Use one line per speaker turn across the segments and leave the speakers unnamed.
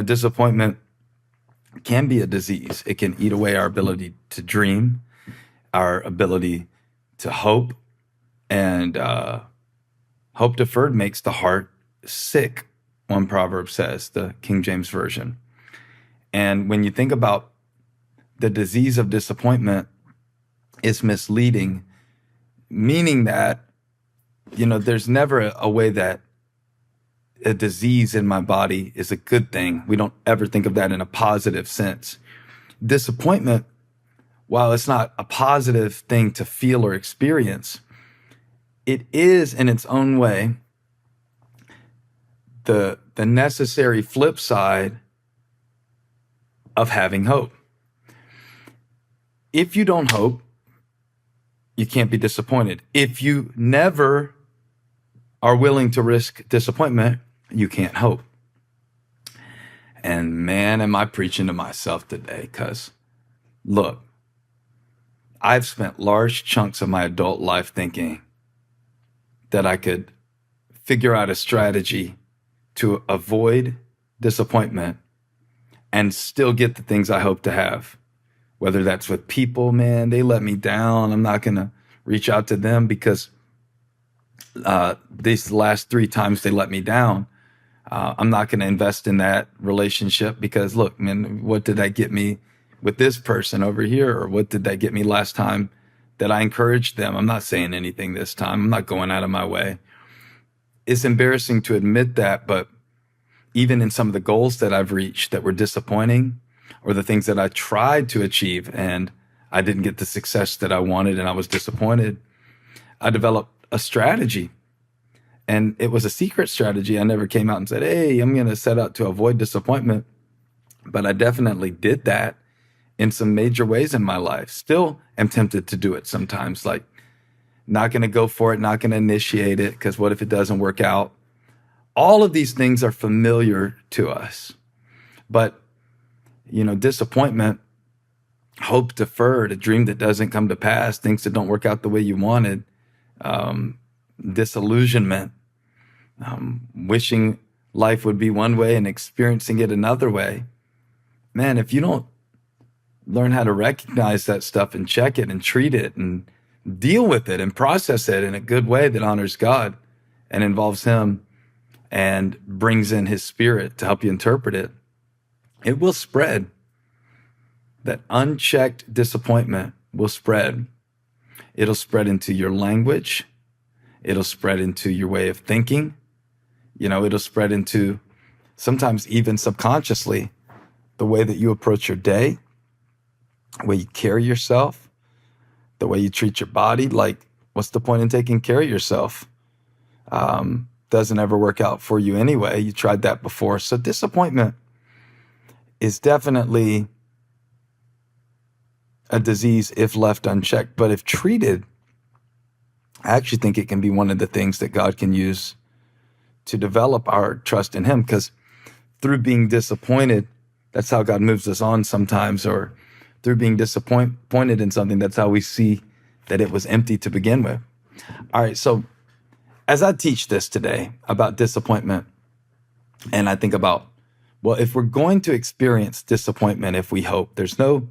disappointment can be a disease. It can eat away our ability to dream, our ability to hope, and hope deferred makes the heart sick, one proverb says, the King James Version. And when you think about the disease of disappointment, it's misleading, meaning that, there's never a way that a disease in my body is a good thing. We don't ever think of that in a positive sense. Disappointment, while it's not a positive thing to feel or experience, it is in its own way the necessary flip side of having hope. If you don't hope, you can't be disappointed. If you never are willing to risk disappointment, you can't hope. And man, am I preaching to myself today, because look, I've spent large chunks of my adult life thinking that I could figure out a strategy to avoid disappointment and still get the things I hope to have. Whether that's with people, man, they let me down. I'm not going to reach out to them because these last 3 times they let me down. I'm not going to invest in that relationship because, look, man, what did that get me with this person over here? Or what did that get me last time that I encouraged them? I'm not saying anything this time. I'm not going out of my way. It's embarrassing to admit that, but even in some of the goals that I've reached that were disappointing, or the things that I tried to achieve and I didn't get the success that I wanted and I was disappointed, I developed a strategy. And it was a secret strategy. I never came out and said, hey, I'm going to set out to avoid disappointment. But I definitely did that in some major ways in my life. Still am tempted to do it sometimes, like not going to go for it, not going to initiate it, because what if it doesn't work out? All of these things are familiar to us. But, disappointment, hope deferred, a dream that doesn't come to pass, things that don't work out the way you wanted, disillusionment, wishing life would be one way and experiencing it another way. Man, if you don't learn how to recognize that stuff and check it and treat it and deal with it and process it in a good way that honors God and involves Him and brings in His Spirit to help you interpret it, it will spread. That unchecked disappointment will spread. It'll spread into your language. It'll spread into your way of thinking. It'll spread into, sometimes even subconsciously, the way that you approach your day, the way you carry yourself, the way you treat your body. Like, what's the point in taking care of yourself? Doesn't ever work out for you anyway. You tried that before. So disappointment is definitely a disease if left unchecked. But if treated, I actually think it can be one of the things that God can use to develop our trust in Him, because through being disappointed, that's how God moves us on sometimes, or through being disappointed in something, that's how we see that it was empty to begin with. All right, so as I teach this today about disappointment, and I think about, well, if we're going to experience disappointment, if we hope, there's no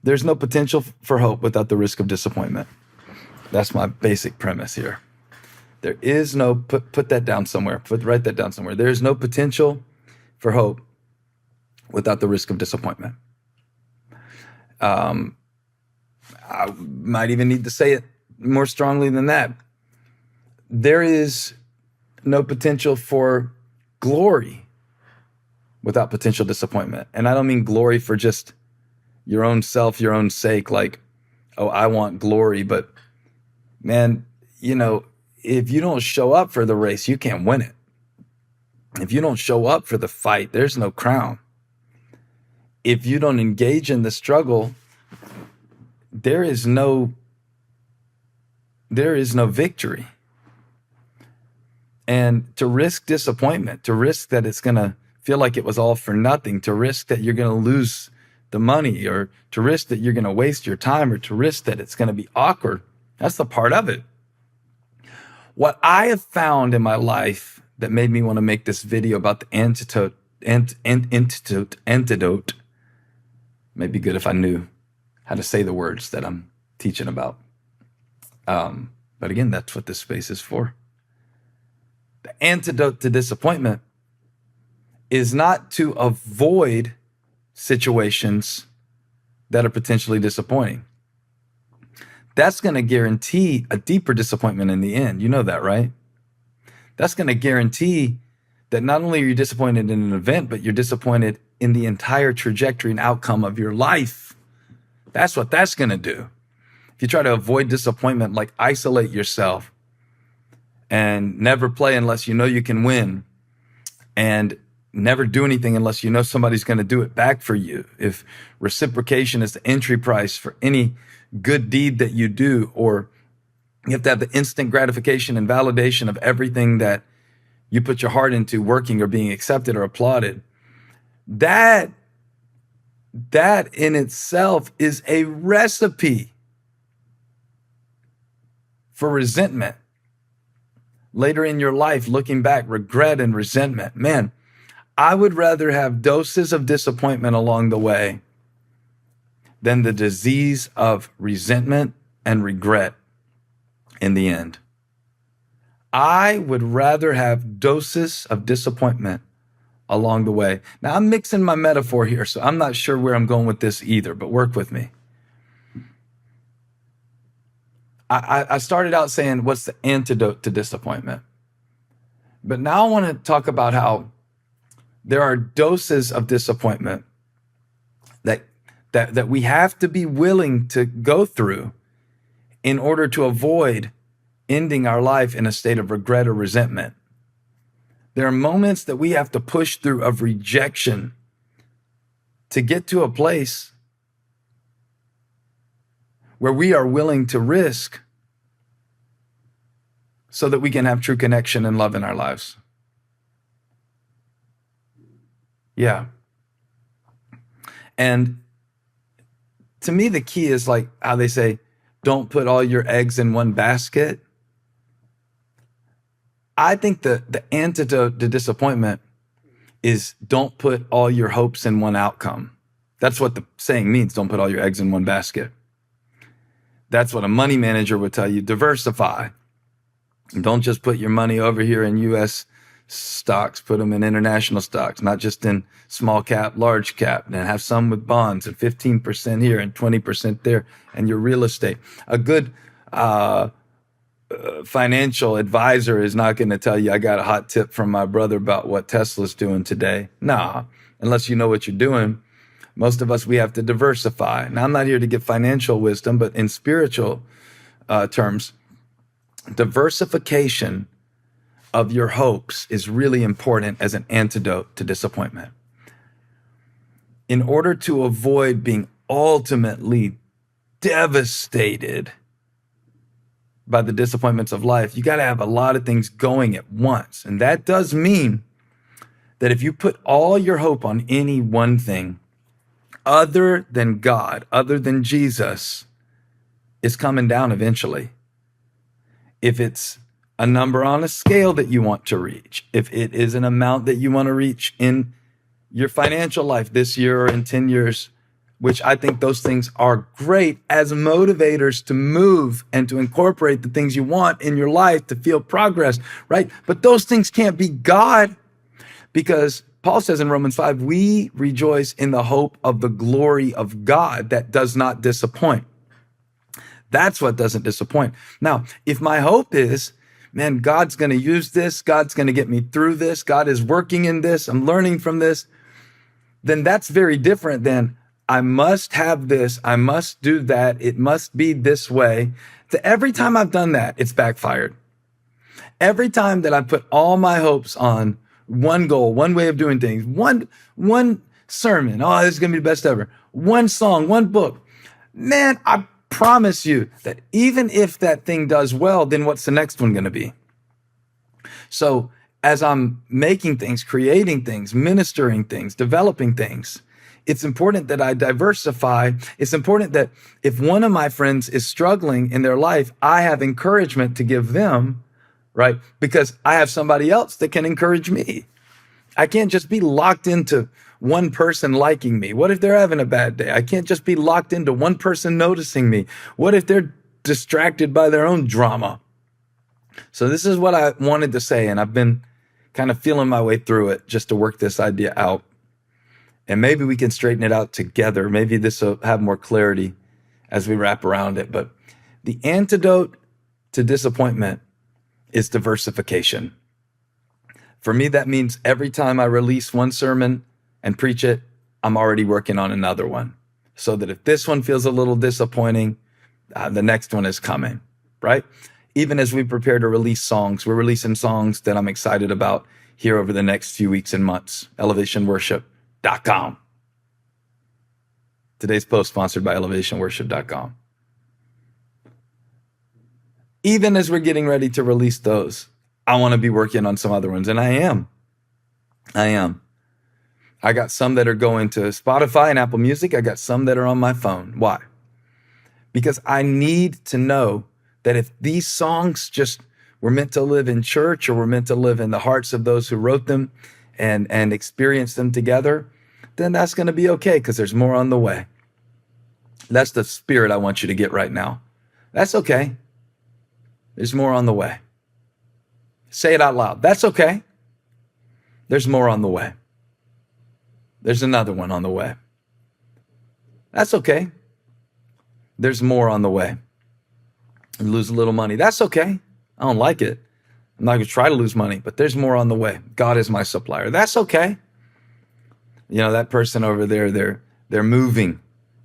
potential for hope without the risk of disappointment. That's my basic premise here. There is no, put that down somewhere, write that down somewhere. There is no potential for hope without the risk of disappointment. I might even need to say it more strongly than that. There is no potential for glory without potential disappointment. And I don't mean glory for just your own self, your own sake, like, oh, I want glory. But man, if you don't show up for the race, you can't win it. If you don't show up for the fight, there's no crown. If you don't engage in the struggle, there is no victory. And to risk disappointment, to risk that it's going to feel like it was all for nothing, to risk that you're going to lose the money, or to risk that you're going to waste your time, or to risk that it's going to be awkward, that's the part of it. What I have found in my life that made me want to make this video about the antidote antidote. Maybe good if I knew how to say the words that I'm teaching about. But again, that's what this space is for. The antidote to disappointment is not to avoid situations that are potentially disappointing. That's going to guarantee a deeper disappointment in the end. You know that, right? That's going to guarantee that not only are you disappointed in an event, but you're disappointed in the entire trajectory and outcome of your life. That's what that's going to do. If you try to avoid disappointment, like isolate yourself and never play unless you know you can win, and never do anything unless you know somebody's going to do it back for you. If reciprocation is the entry price for any good deed that you do, or you have to have the instant gratification and validation of everything that you put your heart into working or being accepted or applauded, that in itself is a recipe for resentment. Later in your life, looking back, regret and resentment. Man, I would rather have doses of disappointment along the way than the disease of resentment and regret in the end. I would rather have doses of disappointment along the way. Now, I'm mixing my metaphor here, so I'm not sure where I'm going with this either, but work with me. I started out saying, what's the antidote to disappointment? But now I want to talk about how there are doses of disappointment that we have to be willing to go through in order to avoid ending our life in a state of regret or resentment. There are moments that we have to push through of rejection to get to a place where we are willing to risk so that we can have true connection and love in our lives. Yeah. And to me, the key is like how they say, don't put all your eggs in one basket. I think the antidote to disappointment is don't put all your hopes in one outcome. That's what the saying means, don't put all your eggs in one basket. That's what a money manager would tell you, diversify. Don't just put your money over here in U.S. stocks, put them in international stocks, not just in small cap, large cap, and have some with bonds and 15% here and 20% there, and your real estate. A good financial advisor is not going to tell you, I got a hot tip from my brother about what Tesla's doing today. Nah, unless you know what you're doing. Most of us, we have to diversify. Now, I'm not here to give financial wisdom, but in spiritual terms, diversification of your hopes is really important as an antidote to disappointment. In order to avoid being ultimately devastated by the disappointments of life, you got to have a lot of things going at once. And that does mean that if you put all your hope on any one thing other than God, other than Jesus, it's coming down eventually. If it's a number on a scale that you want to reach, if it is an amount that you want to reach in your financial life this year or in 10 years, which I think those things are great as motivators to move and to incorporate the things you want in your life to feel progress, right? But those things can't be God, because Paul says in Romans 5, we rejoice in the hope of the glory of God that does not disappoint. That's what doesn't disappoint. Now, if my hope is, man, God's going to use this, God's going to get me through this, God is working in this, I'm learning from this, then that's very different than I must have this, I must do that, it must be this way. Every time I've done that, it's backfired. Every time that I put all my hopes on one goal, one way of doing things, one sermon, oh, this is going to be the best ever, one song, one book, man, I promise you that even if that thing does well, then what's the next one going to be? So as I'm making things, creating things, ministering things, developing things, it's important that I diversify. It's important that if one of my friends is struggling in their life, I have encouragement to give them, right? Because I have somebody else that can encourage me. I can't just be locked into one person liking me. What if they're having a bad day? I can't just be locked into one person noticing me. What if they're distracted by their own drama? So this is what I wanted to say, and I've been kind of feeling my way through it just to work this idea out. And maybe we can straighten it out together. Maybe this will have more clarity as we wrap around it. But the antidote to disappointment is diversification. For me, that means every time I release one sermon and preach it, I'm already working on another one. So that if this one feels a little disappointing, the next one is coming, right? Even as we prepare to release songs, we're releasing songs that I'm excited about here over the next few weeks and months. ElevationWorship.com. Today's post sponsored by ElevationWorship.com. Even as we're getting ready to release those, I want to be working on some other ones, and I am. I got some that are going to Spotify and Apple Music. I got some that are on my phone. Why? Because I need to know that if these songs just were meant to live in church or were meant to live in the hearts of those who wrote them and experience them together, then that's going to be okay because there's more on the way. That's the spirit I want you to get right now. That's okay. There's more on the way. Say it out loud. That's okay. There's more on the way. There's another one on the way. That's okay. There's more on the way. You lose a little money. That's okay. I don't like it. I'm not going to try to lose money, but there's more on the way. God is my supplier. That's okay. You know, that person over there, they're moving.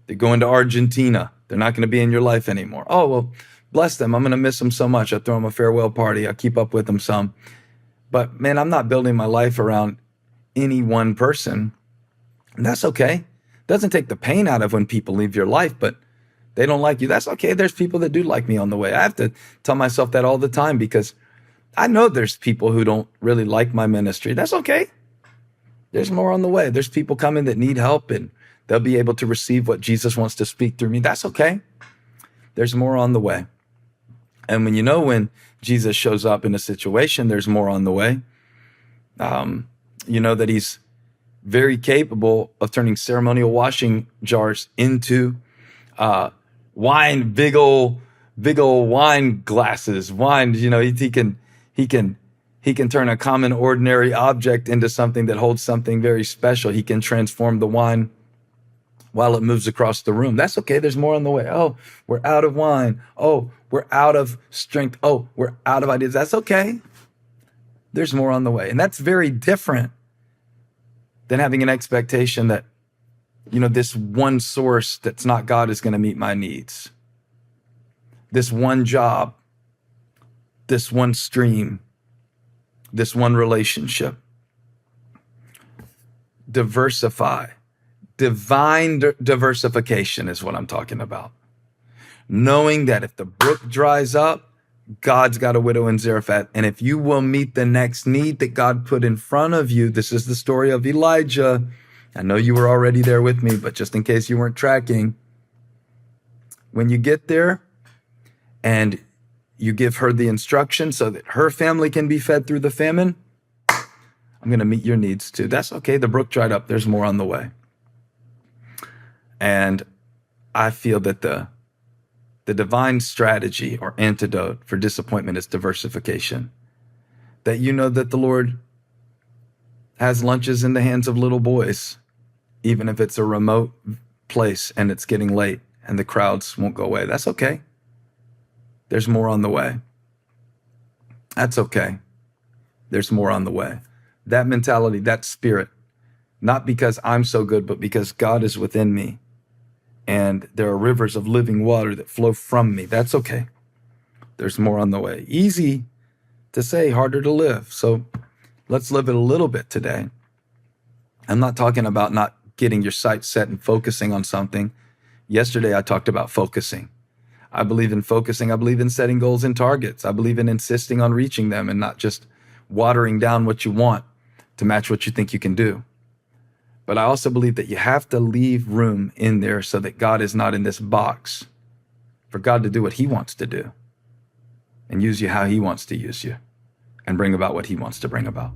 They're going to Argentina. They're not going to be in your life anymore. Oh, well, bless them. I'm going to miss them so much. I throw them a farewell party. I keep up with them some. But man, I'm not building my life around any one person. And that's okay. It doesn't take the pain out of when people leave your life, but they don't like you. That's okay. There's people that do like me on the way. I have to tell myself that all the time because I know there's people who don't really like my ministry. That's okay. There's more on the way. There's people coming that need help and they'll be able to receive what Jesus wants to speak through me. That's okay. There's more on the way. And when Jesus shows up in a situation, there's more on the way. You know that he's very capable of turning ceremonial washing jars into wine, big old wine glasses. Wine, he can turn a common ordinary object into something that holds something very special. He can transform the wine while it moves across the room. That's okay. There's more on the way. Oh, we're out of wine. Oh, we're out of strength. Oh, we're out of ideas. That's okay. There's more on the way. And that's very different than having an expectation that, this one source that's not God is going to meet my needs. This one job, this one stream, this one relationship. Diversify. Divine diversification is what I'm talking about. Knowing that if the brook dries up, God's got a widow in Zarephath. And if you will meet the next need that God put in front of you, this is the story of Elijah. I know you were already there with me, but just in case you weren't tracking, when you get there and you give her the instruction so that her family can be fed through the famine, I'm going to meet your needs too. That's okay. The brook dried up. There's more on the way. And I feel that the divine strategy or antidote for disappointment is diversification. That that the Lord has lunches in the hands of little boys, even if it's a remote place and it's getting late and the crowds won't go away. That's okay. There's more on the way. That's okay. There's more on the way. That mentality, that spirit, not because I'm so good, but because God is within me. And there are rivers of living water that flow from me. That's okay. There's more on the way. Easy to say, harder to live. So let's live it a little bit today. I'm not talking about not getting your sights set and focusing on something. Yesterday, I talked about focusing. I believe in focusing. I believe in setting goals and targets. I believe in insisting on reaching them and not just watering down what you want to match what you think you can do. But I also believe that you have to leave room in there so that God is not in this box, for God to do what he wants to do and use you how he wants to use you and bring about what he wants to bring about.